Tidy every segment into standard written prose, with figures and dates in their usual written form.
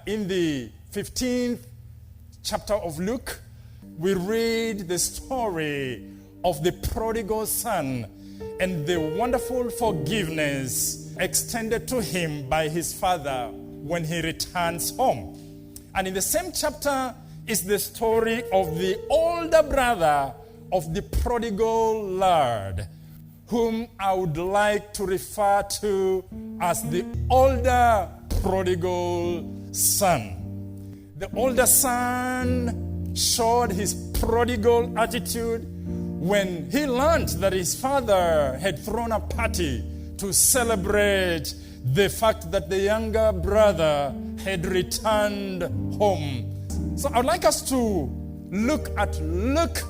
in the 15th chapter of Luke, we read the story of the prodigal son and the wonderful forgiveness extended to him by his father when he returns home. And in the same chapter is the story of the older brother of the prodigal lord, whom I would like to refer to as the older prodigal son. The older son showed his prodigal attitude when he learned that his father had thrown a party to celebrate the fact that the younger brother had returned home. So I'd like us to look at Luke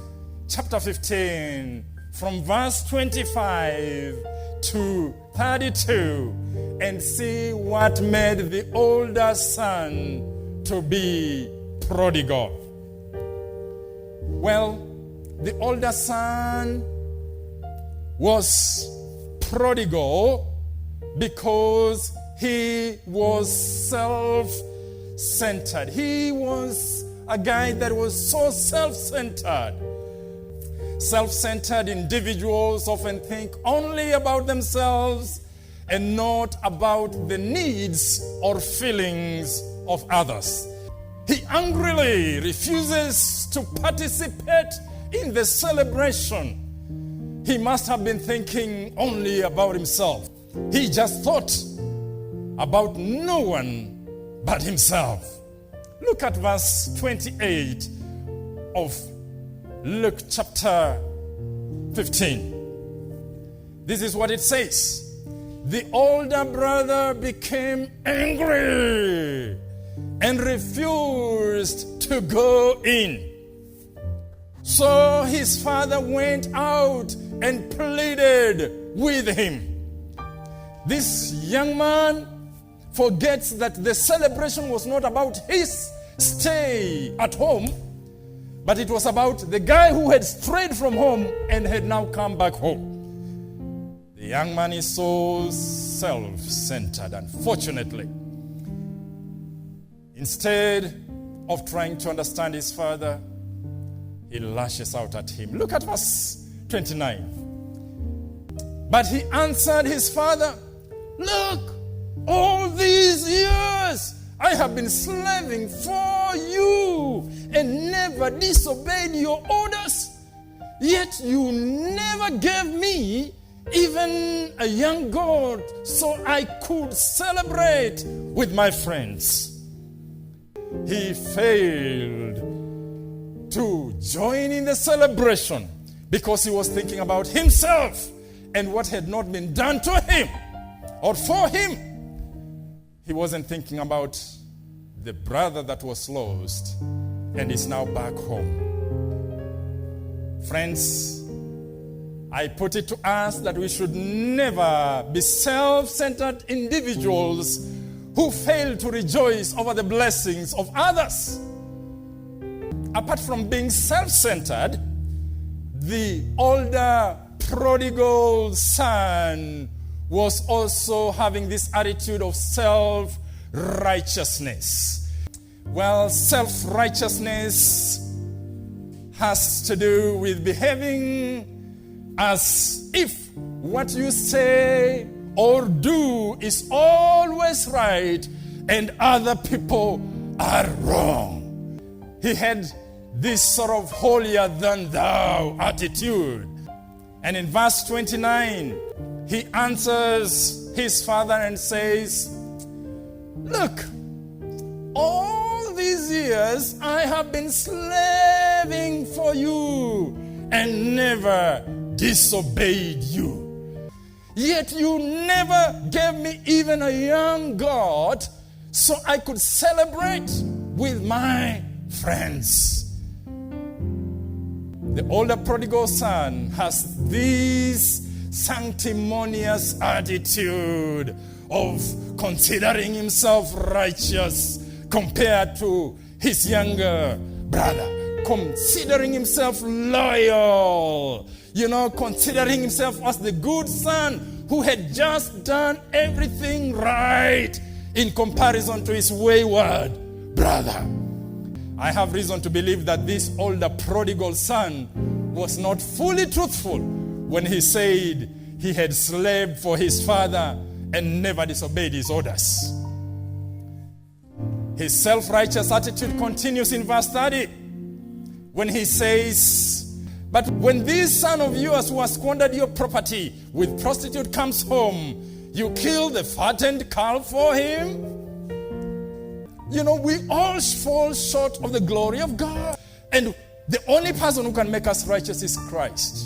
chapter 15 from verse 25 to 32 and see what made the older son to be prodigal. Well, the older son was prodigal because he was self-centered. He was a guy that was so self-centered. Self-centered individuals often think only about themselves and not about the needs or feelings of others. He angrily refuses to participate in the celebration. He must have been thinking only about himself. He just thought about no one but himself. Look at verse 28 of Luke chapter 15. This is what it says. The older brother became angry and refused to go in. So his father went out and pleaded with him. This young man forgets that the celebration was not about his stay at home, but it was about the guy who had strayed from home and had now come back home. The young man is so self-centered, unfortunately. Instead of trying to understand his father, he lashes out at him. Look at verse 29. But he answered his father, "Look, all these years I have been slaving for you and never disobeyed your orders. Yet you never gave me even a young goat so I could celebrate with my friends." He failed to join in the celebration because he was thinking about himself and what had not been done to him or for him. He wasn't thinking about the brother that was lost and is now back home. Friends, I put it to us that we should never be self-centered individuals who fail to rejoice over the blessings of others. Apart from being self-centered, the older prodigal son was also having this attitude of self-righteousness. Well, self-righteousness has to do with behaving as if what you say or do is always right and other people are wrong. He had this sort of holier-than-thou attitude. And in verse 29, he answers his father and says, "Look, all these years I have been slaving for you and never disobeyed you. Yet you never gave me even a young goat so I could celebrate with my friends." The older prodigal son has this sanctimonious attitude of considering himself righteous compared to his younger brother, considering himself loyal, considering himself as the good son who had just done everything right in comparison to his wayward brother. I have reason to believe that this older prodigal son was not fully truthful when he said he had slaved for his father and never disobeyed his orders. His self-righteous attitude continues in verse 30 when he says, "But when this son of yours who has squandered your property with prostitute comes home, you kill the fattened calf for him?" You know, we all fall short of the glory of God. And the only person who can make us righteous is Christ.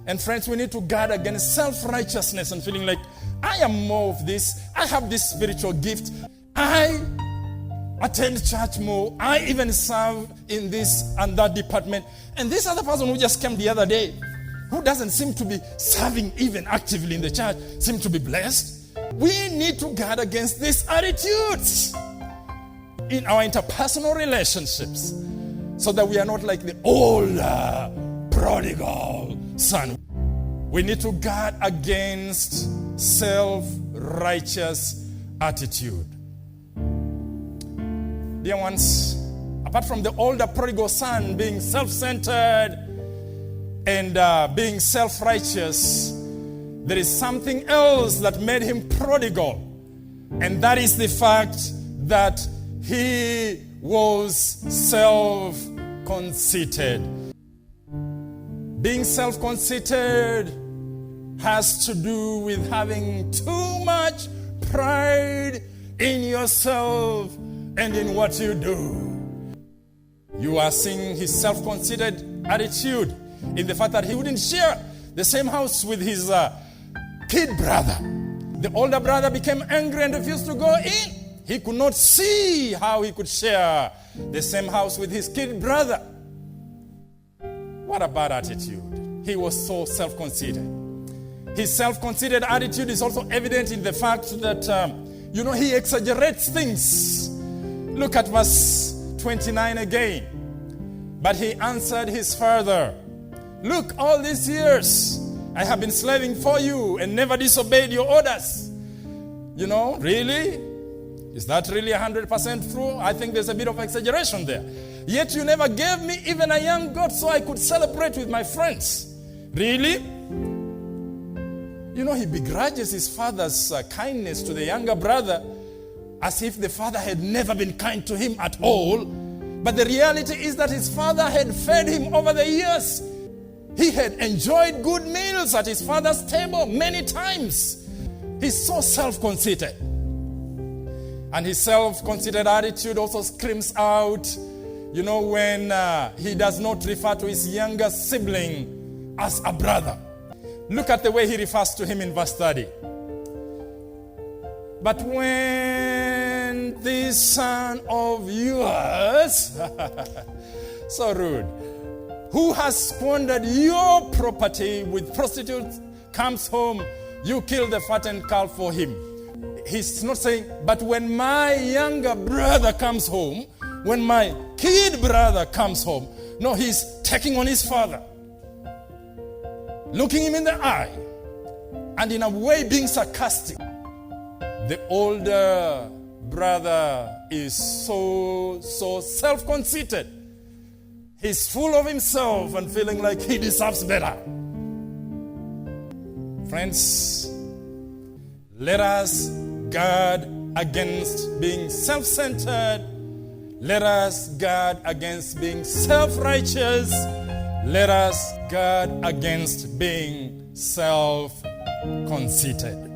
And friends, we need to guard against self-righteousness and feeling like, I am more of this. I have this spiritual gift. I attend church more. I even serve in this and that department. And this other person who just came the other day, who doesn't seem to be serving even actively in the church, seem to be blessed. We need to guard against these attitudes in our interpersonal relationships so that we are not like the older prodigal son. We need to guard against self-righteous attitude. Dear ones, apart from the older prodigal son being self-centered and being self-righteous, there is something else that made him prodigal. And that is the fact that he was self-conceited. Being self-conceited has to do with having too much pride in yourself and in what you do. You are seeing his self-conceited attitude in the fact that he wouldn't share the same house with his kid brother. The older brother became angry and refused to go in. He could not see how he could share the same house with his kid brother. What a bad attitude. He was so self-conceited. His self-conceited attitude is also evident in the fact that, he exaggerates things. Look at verse 29 again. But he answered his father, "Look, all these years I have been slaving for you and never disobeyed your orders." Really? Is that really 100% true? I think there's a bit of exaggeration there. Yet you never gave me even a young goat so I could celebrate with my friends. Really? He begrudges his father's kindness to the younger brother as if the father had never been kind to him at all. But the reality is that his father had fed him over the years. He had enjoyed good meals at his father's table many times. He's so self-conceited. And his self-conceited attitude also screams out, when he does not refer to his younger sibling as a brother. Look at the way he refers to him in verse 30. "But when this son of yours," so rude, "who has squandered your property with prostitutes comes home, you kill the fattened calf for him." He's not saying, "But when my younger brother comes home, when my kid brother comes home." No, he's taking on his father, looking him in the eye, and in a way being sarcastic. The older brother is so self-conceited. He's full of himself and feeling like he deserves better. Friends, let us guard against being self-centered. Let us guard against being self-righteous. Let us guard against being self-conceited.